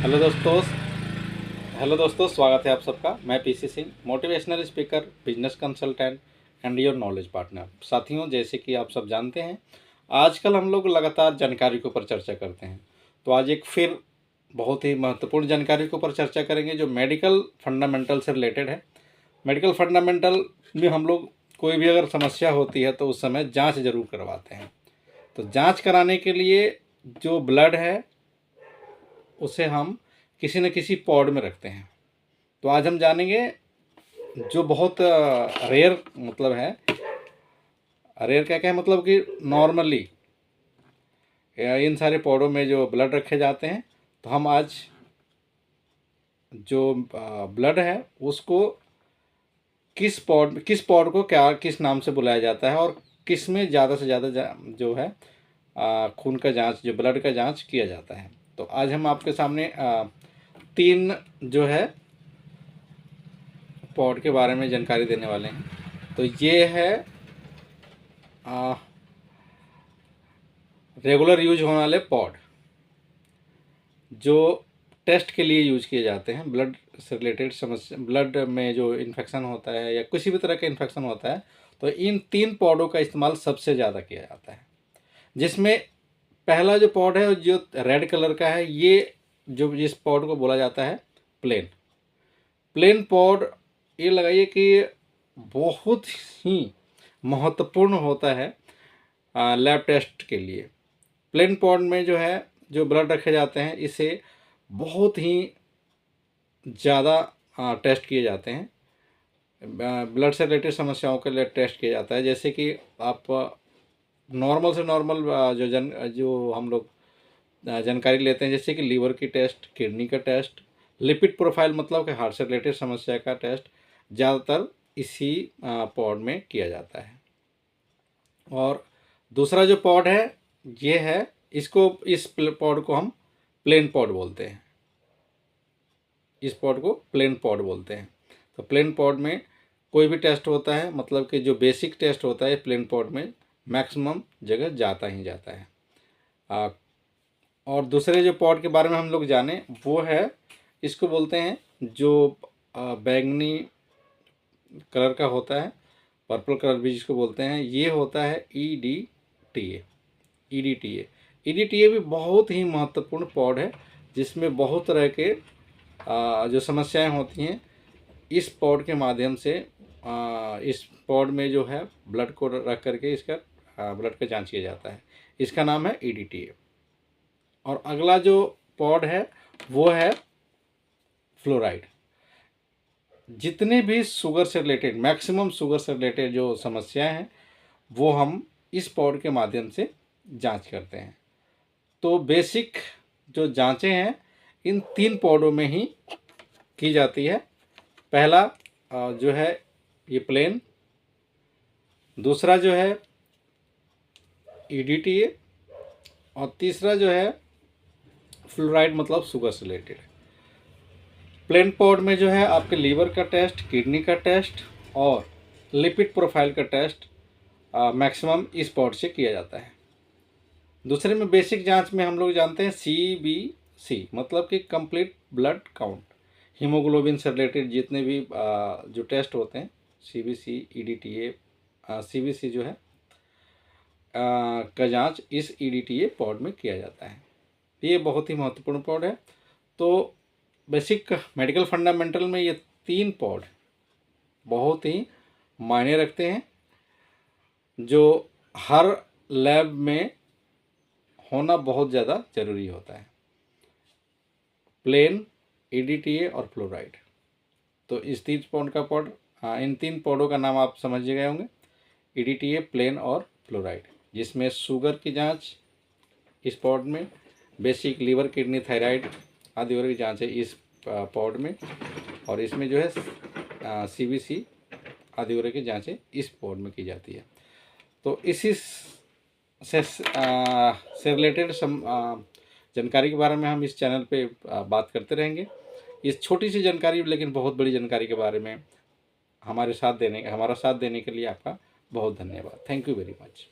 Hello दोस्तों स्वागत है आप सबका। मैं PC Singh, motivational speaker, business consultant and your knowledge partner. साथियों, जैसे कि आप सब जानते हैं, आजकल हम लोग लगातार जानकारी के ऊपर चर्चा करते हैं। तो आज एक फिर बहुत ही महत्वपूर्ण जानकारी के ऊपर चर्चा करेंगे जो मेडिकल फंडामेंटल से रिलेटेड है। मेडिकल फंडामेंटल में हम लोग कोई भी अगर समस्या होती है तो उस समय जाँच ज़रूर करवाते हैं। तो जाँच कराने के लिए जो ब्लड है उसे हम किसी न किसी पॉड में रखते हैं। तो आज हम जानेंगे जो बहुत रेयर मतलब है, रेयर क्या क्या है मतलब कि नॉर्मली इन सारे पौडों में जो ब्लड रखे जाते हैं। तो हम आज जो ब्लड है उसको किस पॉड को क्या किस नाम से बुलाया जाता है और किस में ज़्यादा से ज़्यादा जो है खून का जांच, जो ब्लड का जांच किया जाता है। तो आज हम आपके सामने 3 जो है पॉड के बारे में जानकारी देने वाले हैं। तो ये है रेगुलर यूज होने वाले पॉड जो टेस्ट के लिए यूज किए जाते हैं। ब्लड से रिलेटेड समस्या, ब्लड में जो इन्फेक्शन होता है या किसी भी तरह का इन्फेक्शन होता है तो इन 3 पॉडों का इस्तेमाल सबसे ज़्यादा किया जाता है। जिसमें पहला जो पॉड है जो रेड कलर का है, ये जो जिस पॉड को बोला जाता है प्लेन पॉड। ये लगाइए कि बहुत ही महत्वपूर्ण होता है लैब टेस्ट के लिए। प्लेन पॉड में जो है जो ब्लड रखे जाते हैं इसे बहुत ही ज़्यादा टेस्ट किए जाते हैं। ब्लड से रिलेटेड समस्याओं के लिए टेस्ट किया जाता है। जैसे कि आप नॉर्मल से नॉर्मल जो हम लोग जानकारी लेते हैं, जैसे कि लीवर की टेस्ट, किडनी का टेस्ट, लिपिड प्रोफाइल मतलब कि हार्ट से रिलेटेड समस्या का टेस्ट ज़्यादातर इसी पॉड में किया जाता है। और दूसरा जो पॉड है ये है, इस पॉड को हम प्लेन पॉड बोलते हैं। इस पॉड को प्लेन पॉड बोलते हैं। तो प्लेन पॉड में कोई भी टेस्ट होता है, मतलब कि जो बेसिक टेस्ट होता है प्लेन पॉड में मैक्सिमम जगह जाता ही जाता है। और दूसरे जो पॉड के बारे में हम लोग जाने वो है, इसको बोलते हैं जो बैंगनी कलर का होता है, पर्पल कलर भी जिसको बोलते हैं, ये होता है EDTA। EDTA भी बहुत ही महत्वपूर्ण पॉड है जिसमें बहुत तरह के जो समस्याएं होती हैं इस पॉड के माध्यम से इस पॉड में जो है ब्लड को रख करके इसका ब्लड का जांच किया जाता है। इसका नाम है EDTA। और अगला जो पॉड है वो है फ्लोराइड। जितने भी शुगर से रिलेटेड, मैक्सिमम शुगर से रिलेटेड जो समस्याएं हैं वो हम इस पॉड के माध्यम से जांच करते हैं। तो बेसिक जो जांचें हैं इन 3 पॉडों में ही की जाती है। पहला जो है ये प्लेन, दूसरा जो है EDTA और तीसरा जो है फ्लोराइड मतलब शुगर से रिलेटेड। प्लेन पॉड में जो है आपके लीवर का टेस्ट, किडनी का टेस्ट और लिपिड प्रोफाइल का टेस्ट मैक्सिमम इस पॉड से किया जाता है। दूसरे में बेसिक जांच में हम लोग जानते हैं CBC मतलब कि कंप्लीट ब्लड काउंट। हीमोग्लोबिन से रिलेटेड जितने भी जो टेस्ट होते हैं CBC, EDTA, CBC जो है का जांच इस EDTA पॉड में किया जाता है। ये बहुत ही महत्वपूर्ण पॉड है। तो बेसिक मेडिकल फंडामेंटल में ये 3 पॉड बहुत ही मायने रखते हैं, जो हर लैब में होना बहुत ज़्यादा ज़रूरी होता है। प्लेन, EDTA और फ्लोराइड। तो इस 3 पॉड का पॉड इन 3 पॉडों का नाम आप समझ गए होंगे, EDTA, प्लेन और फ्लोराइड, जिसमें शुगर की जांच इस पॉड में, बेसिक लीवर, किडनी, थायराइड आदि वगैरह की जांच है इस पॉड में, और इसमें जो है CBC आदि वगैरह की जांचें इस पॉड में की जाती है। तो इसी से रिलेटेड जानकारी के बारे में हम इस चैनल पे बात करते रहेंगे। इस छोटी सी जानकारी लेकिन बहुत बड़ी जानकारी के बारे में हमारा साथ देने के लिए आपका बहुत धन्यवाद। Thank you very much.